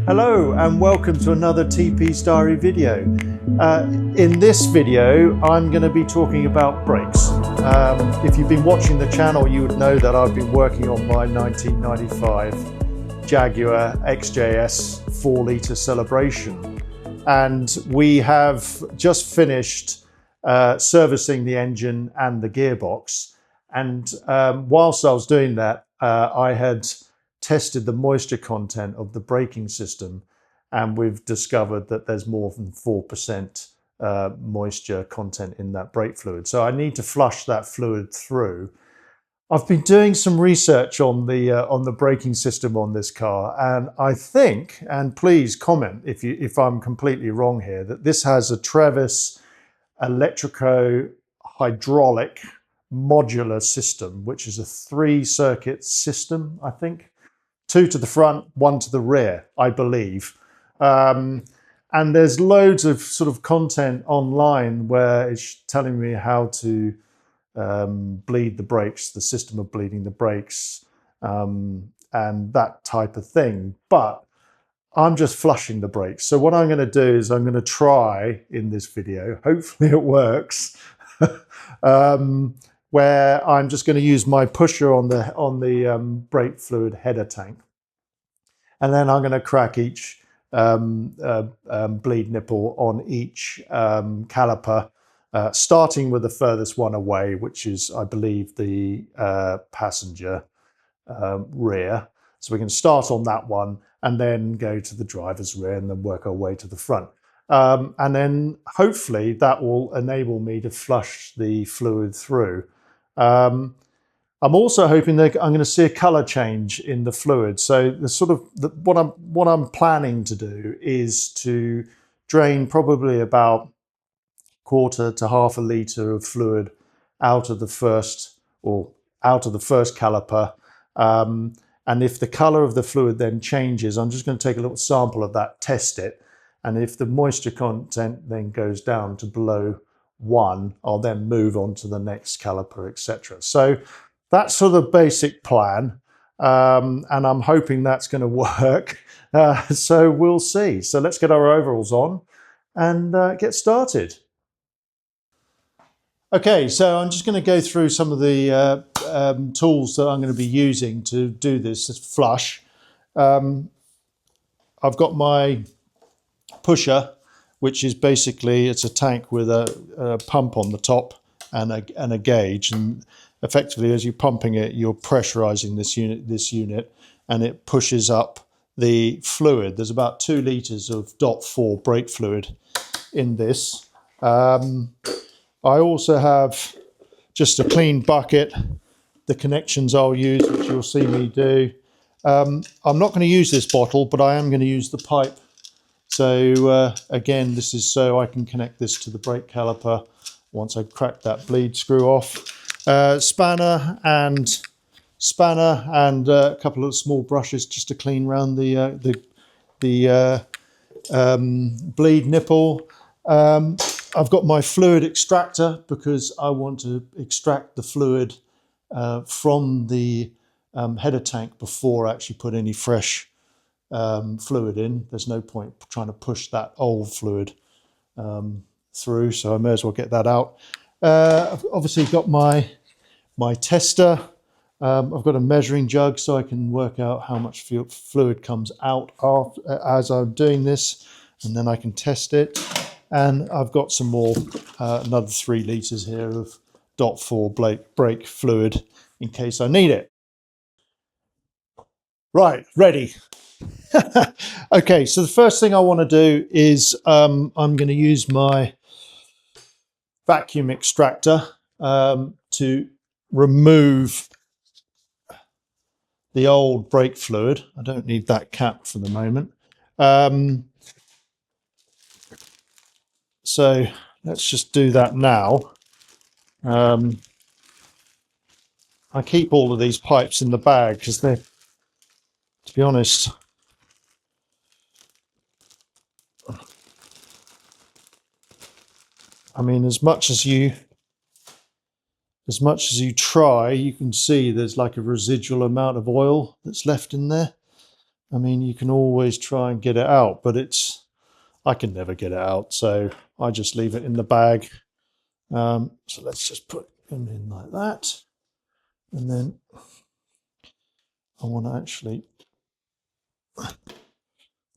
Hello and welcome to another TP's Diary video. In this video I'm going to be talking about brakes. If you've been watching the channel you would know that I've been working on my 1995 Jaguar XJS 4-litre Celebration, and we have just finished servicing the engine and the gearbox, and whilst I was doing that I had tested the moisture content of the braking system, and we've discovered that there's more than 4% moisture content in that brake fluid. So I need to flush that fluid through. I've been doing some research on the braking system on this car, and I think, and please comment if I'm completely wrong here, that this has a Travis electrico-hydraulic modular system, which is a 3-circuit system, I think. 2 to the front, 1 to the rear, I believe. And there's loads of sort of content online where it's telling me how to bleed the brakes, the system of bleeding the brakes, and that type of thing. But I'm just flushing the brakes. So what I'm going to do is I'm going to try in this video, hopefully it works, where I'm just going to use my pusher on the brake fluid header tank, and then I'm going to crack each bleed nipple on each caliper, starting with the furthest one away, which is, I believe, the passenger rear. So we can start on that one and then go to the driver's rear and then work our way to the front. And then hopefully that will enable me to flush the fluid through. I'm also hoping that I'm going to see a color change in the fluid. So what I'm planning to do is to drain probably about 1/4 to 1/2 litre of fluid out of the first caliper. And if the color of the fluid then changes, I'm just going to take a little sample of that, test it. And if the moisture content then goes down to below 1, I'll then move on to the next caliper, etc. So that's sort of the basic plan, and I'm hoping that's going to work. So we'll see. So let's get our overalls on and get started. Okay, so I'm just going to go through some of the tools that I'm going to be using to do this flush. I've got my pusher, which is basically, it's a tank with a pump on the top and a gauge, and effectively as you're pumping it you're pressurizing this unit and it pushes up the fluid. There's about 2 litres of .4 brake fluid in this. I also have just a clean bucket. The connections I'll use, which you'll see me do. I'm not going to use this bottle, but I am going to use the pipe. So again, this is so I can connect this to the brake caliper once I crack that bleed screw off. Spanner and a couple of small brushes just to clean around the bleed nipple. I've got my fluid extractor because I want to extract the fluid from the header tank before I actually put any fresh fluid in. There's no point trying to push that old fluid through, so I may as well get that out. I've obviously got my tester. I've got a measuring jug so I can work out how much fluid comes out as I'm doing this, and then I can test it. And I've got some more, another 3 litres here of .4 brake fluid in case I need it. Right, ready. Okay, so the first thing I want to do is I'm going to use my vacuum extractor to remove the old brake fluid. I don't need that cap for the moment. So let's just do that now. I keep all of these pipes in the bag because they're, to be honest, I mean, as much as you try, you can see there's like a residual amount of oil that's left in there. I mean, you can always try and get it out, but I can never get it out, so I just leave it in the bag. So let's just put them in like that, and then I want to actually,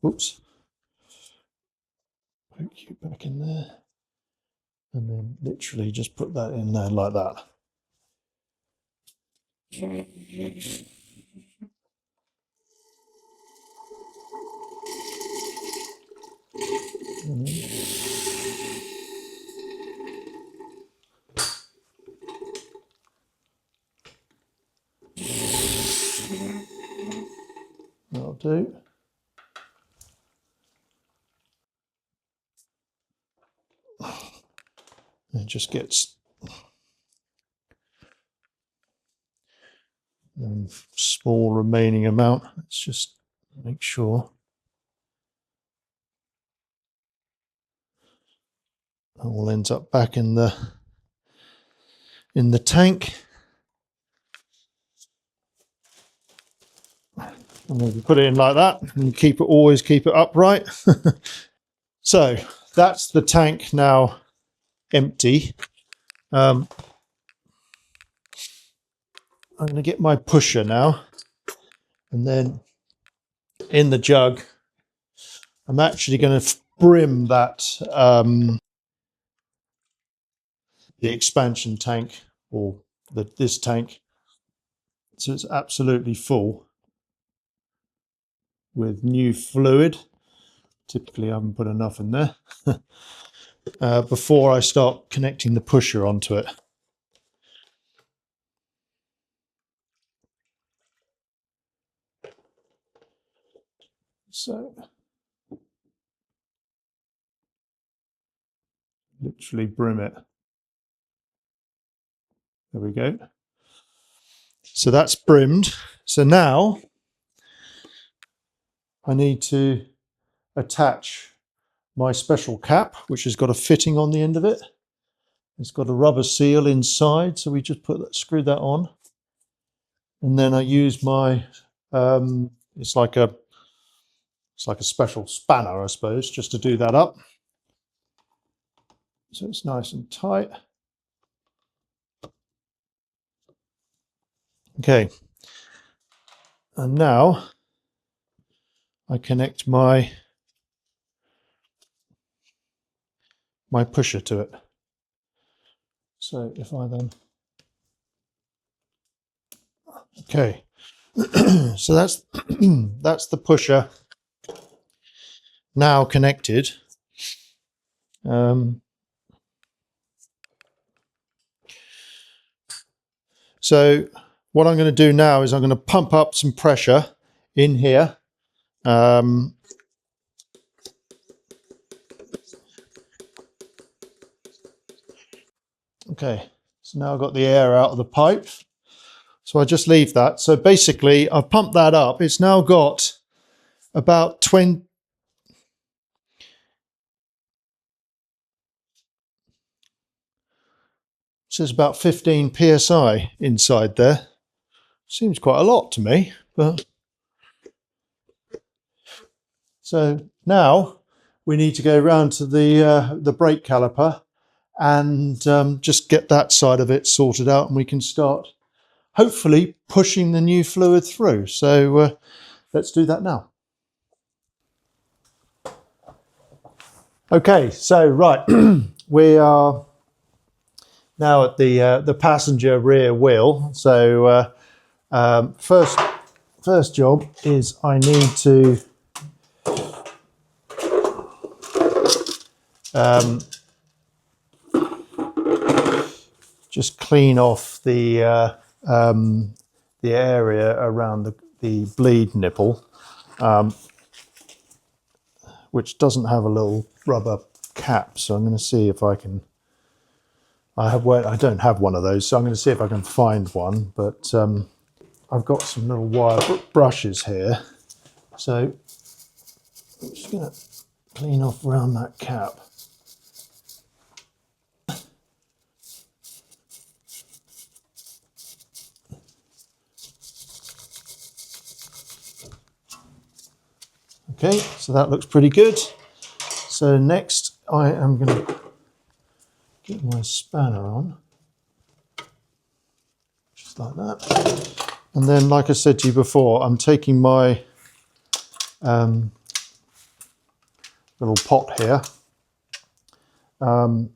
oops, poke you back in there, and then literally just put that in there like that. That'll do. It just gets a small remaining amount. Let's just make sure. That all ends up back in the tank. And then you put it in like that, and you always keep it upright. So that's the tank now empty. I'm going to get my pusher now, and then in the jug, I'm actually going to brim that the expansion tank, or this tank, so it's absolutely full with new fluid. Typically I haven't put enough in there before I start connecting the pusher onto it. So literally brim it. There we go. So that's brimmed. So now I need to attach my special cap, which has got a fitting on the end of it. It's got a rubber seal inside, so we just screw that on, and then I use my it's like a special spanner, I suppose, just to do that up. So it's nice and tight. Okay, and now I connect my pusher to it. So if I then, okay, so that's that's the pusher now connected. So what I'm going to do now is I'm going to pump up some pressure in here. Okay, so now I've got the air out of the pipe. So I just leave that. So basically I've pumped that up. It's now got about 20, so it's about 15 psi inside there. Seems quite a lot to me, but so now we need to go around to the brake caliper and just get that side of it sorted out, and we can start hopefully pushing the new fluid through. So let's do that now. Okay, so right, we are now at the passenger rear wheel. So first job is I need to just clean off the area around the bleed nipple, which doesn't have a little rubber cap. So I'm going to see if I can. I don't have one of those, so I'm going to see if I can find one. But I've got some little wire brushes here, so I'm just going to clean off around that cap. Okay, so that looks pretty good. So next I am going to get my spanner on, just like that. And then, like I said to you before, I'm taking my little pot here and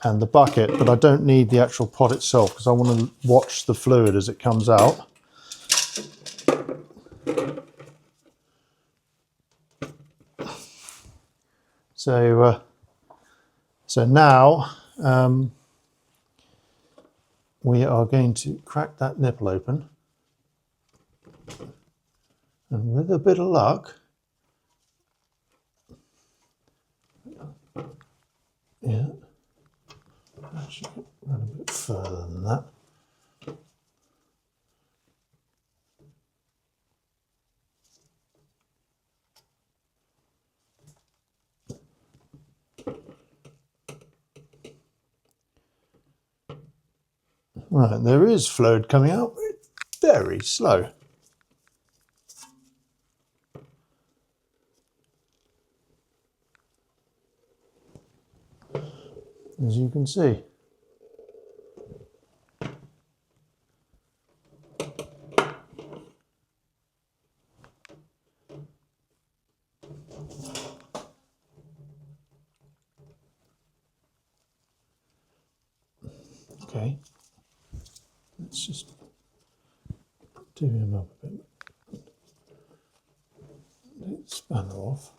the bucket, but I don't need the actual pot itself because I want to watch the fluid as it comes out. So, so now we are going to crack that nipple open, and with a bit of luck, yeah, actually run a bit further than that. Right, there is fluid coming out, but it's very slow. As you can see. Okay, let's just do him up a bit. Let spanner off.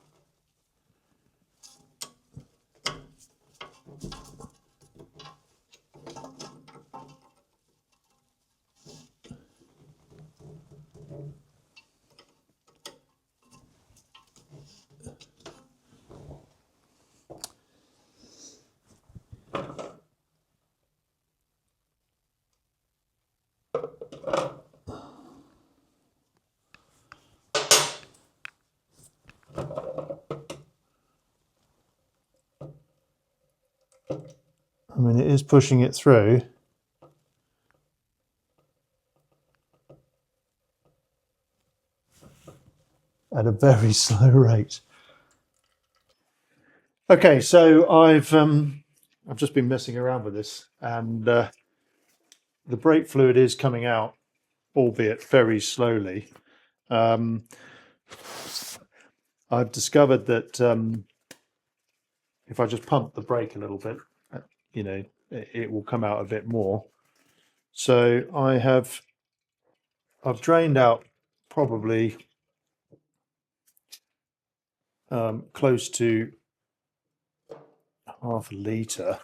I mean, it is pushing it through. At a very slow rate. Okay, so I've just been messing around with this, and the brake fluid is coming out, albeit very slowly. I've discovered that if I just pump the brake a little bit, you know, it will come out a bit more. So I've drained out probably close to half a litre,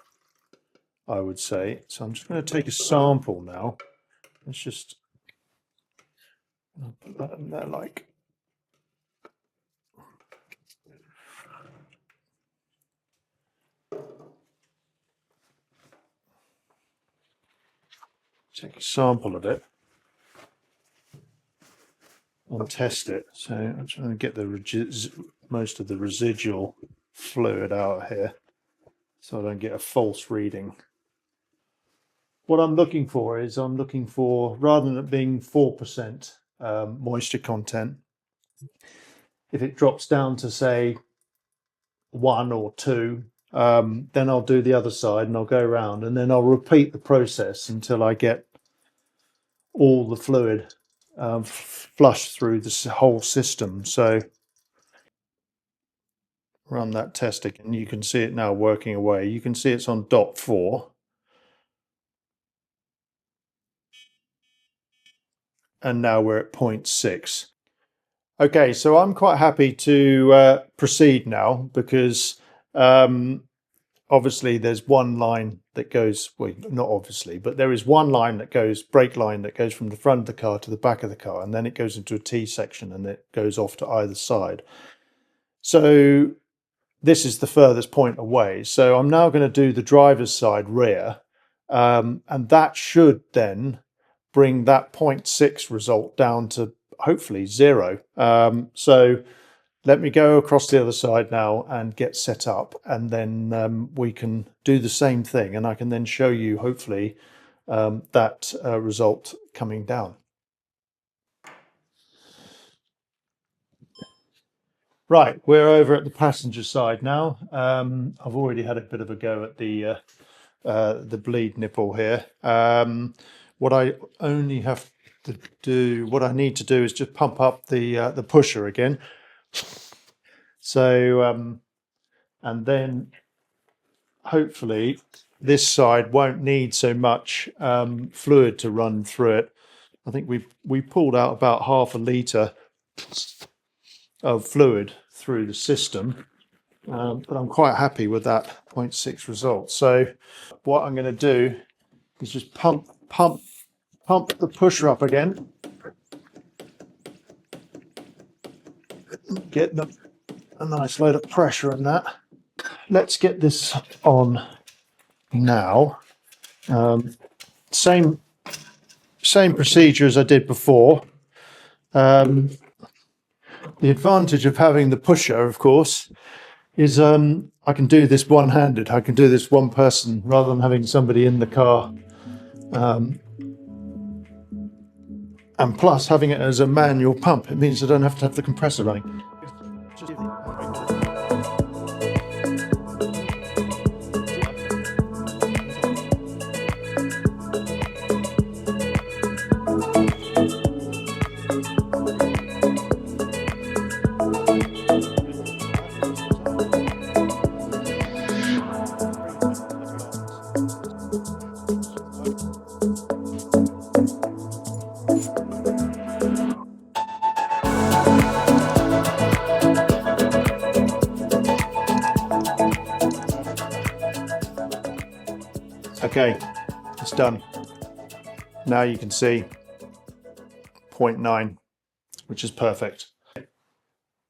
I would say. So I'm just going to take a sample now. Let's just put that in there, like. Take a sample of it and test it. So I'm trying to get the most of the residual fluid out here so I don't get a false reading. What I'm looking for is rather than it being 4% moisture content, if it drops down to say 1 or 2, then I'll do the other side and I'll go around and then I'll repeat the process until I get all the fluid flush through this whole system. So run that test again. You can see it now working away. You can see it's on dot 4. And now we're at 0.6. Okay, so I'm quite happy to proceed now because obviously there's one line that goes, well, not obviously, but there is one line that goes, brake line that goes from the front of the car to the back of the car, and then it goes into a T section and it goes off to either side. So this is the furthest point away. So I'm now going to do the driver's side rear, and that should then bring that 0.6 result down to hopefully 0. So let me go across the other side now and get set up, and then we can do the same thing, and I can then show you hopefully that result coming down. Right, we're over at the passenger side now. I've already had a bit of a go at the bleed nipple here. What I only have to do, what I need to do is just pump up the pusher again. So, and then hopefully this side won't need so much fluid to run through it. I think we pulled out about ½ litre of fluid through the system, but I'm quite happy with that 0.6 result. So what I'm going to do is just pump the pusher up again, get a nice load of pressure in that. Let's get this on now. Same procedure as I did before. The advantage of having the pusher, of course, is I can do this one-handed. I can do this one person rather than having somebody in the car. And plus, having it as a manual pump, it means I don't have to have the compressor running. Okay, it's done. Now you can see 0.9, which is perfect.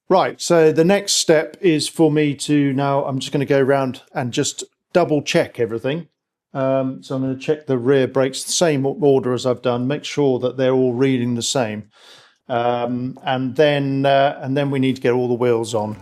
Right, so the next step is for me to now, I'm just going to go around and just double check everything. So I'm going to check the rear brakes, the same order as I've done, make sure that they're all reading the same. And then we need to get all the wheels on.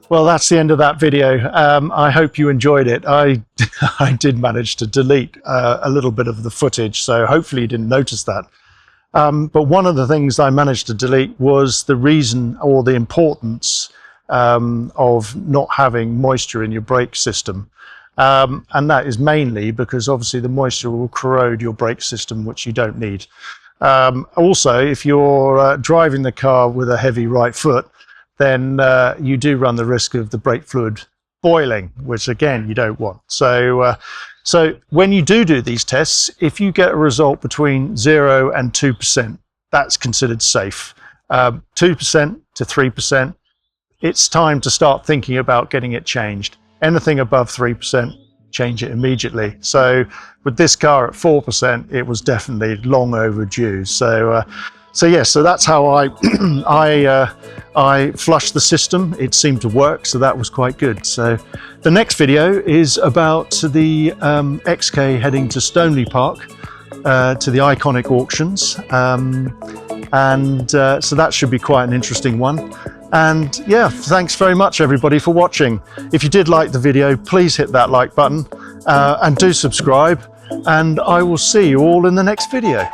Well, that's the end of that video. I hope you enjoyed it. I did manage to delete a little bit of the footage, so hopefully you didn't notice that. But one of the things I managed to delete was the reason or the importance of not having moisture in your brake system. And that is mainly because obviously the moisture will corrode your brake system, which you don't need. Also, if you're driving the car with a heavy right foot, then you do run the risk of the brake fluid boiling, which again you don't want. So when you do these tests, if you get a result between 0 and 2%, that's considered safe. 2% to 3%, it's time to start thinking about getting it changed. Anything above 3%, change it immediately. So with this car at 4%, it was definitely long overdue. So that's how I flushed the system. It seemed to work, so that was quite good. So the next video is about the XK heading to Stoneleigh Park to the Iconic auctions, so that should be quite an interesting one. And yeah, thanks very much everybody for watching. If you did like the video, please hit that like button and do subscribe, and I will see you all in the next video.